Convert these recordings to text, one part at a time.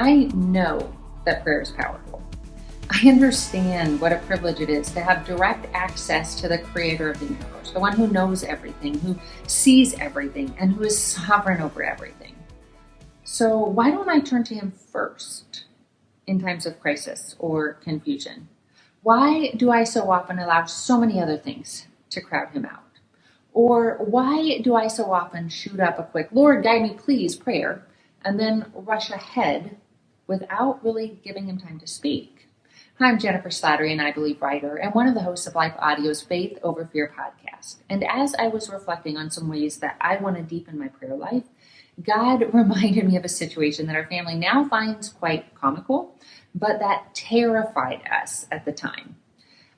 I know that prayer is powerful. I understand what a privilege it is to have direct access to the creator of the universe, the one who knows everything, who sees everything, and who is sovereign over everything. So why don't I turn to him first in times of crisis or confusion? Why do I so often allow so many other things to crowd him out? Or why do I so often shoot up a quick, Lord, guide me, please, prayer, and then rush ahead without really giving him time to speak? Hi, I'm Jennifer Slattery, an iBelieve writer, and one of the hosts of Life Audio's Faith Over Fear podcast. And as I was reflecting on some ways that I want to deepen my prayer life, God reminded me of a situation that our family now finds quite comical, but that terrified us at the time.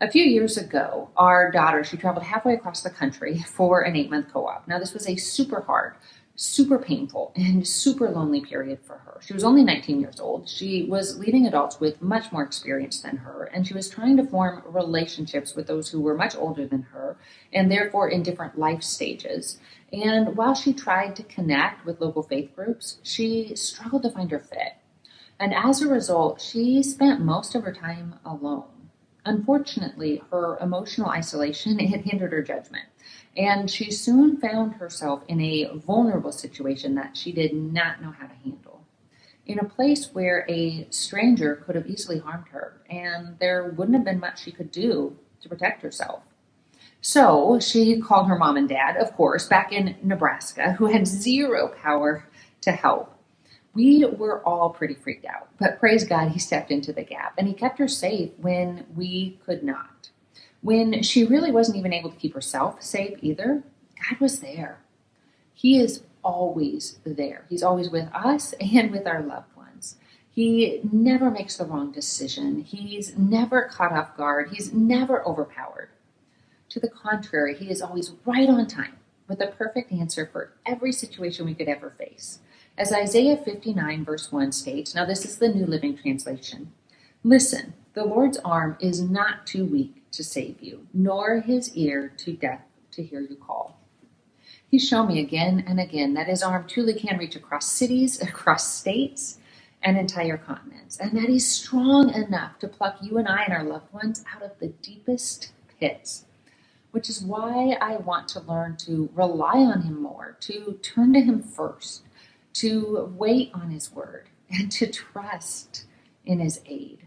A few years ago, our daughter, she traveled halfway across the country for an 8-month co-op. Now, this was a super hard, super painful, and super lonely period for her. She was only 19 years old. She was leading adults with much more experience than her, and she was trying to form relationships with those who were much older than her, and therefore in different life stages. And while she tried to connect with local faith groups, she struggled to find her fit. And as a result, she spent most of her time alone. Unfortunately, her emotional isolation had hindered her judgment, and she soon found herself in a vulnerable situation that she did not know how to handle, in a place where a stranger could have easily harmed her, and there wouldn't have been much she could do to protect herself. So she called her mom and dad, of course, back in Nebraska, who had zero power to help. We were all pretty freaked out, but praise God, he stepped into the gap and he kept her safe when we could not. When she really wasn't even able to keep herself safe either, God was there. He is always there. He's always with us and with our loved ones. He never makes the wrong decision. He's never caught off guard. He's never overpowered. To the contrary, he is always right on time with the perfect answer for every situation we could ever face. As Isaiah 59 verse 1 states, now this is the New Living Translation, listen, the Lord's arm is not too weak to save you, nor his ear too deaf to hear you call. He's shown me again and again that his arm truly can reach across cities, across states, and entire continents, and that he's strong enough to pluck you and I and our loved ones out of the deepest pits, which is why I want to learn to rely on him more, to turn to him first, to wait on his word, and to trust in his aid.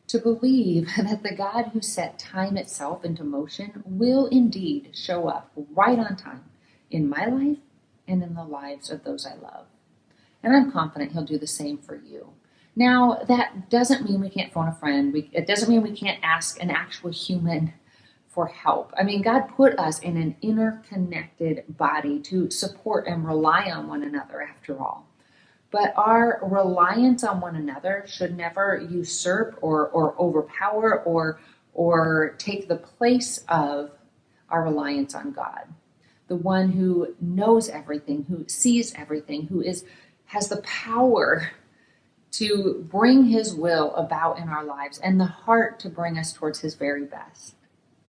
To believe that the God who set time itself into motion will indeed show up right on time in my life and in the lives of those I love. And I'm confident he'll do the same for you. Now, that doesn't mean we can't phone a friend. It doesn't mean we can't ask an actual human for help. I mean, God put us in an interconnected body to support and rely on one another after all. But our reliance on one another should never usurp or overpower or take the place of our reliance on God, the one who knows everything, who sees everything, who has the power to bring his will about in our lives and the heart to bring us towards his very best.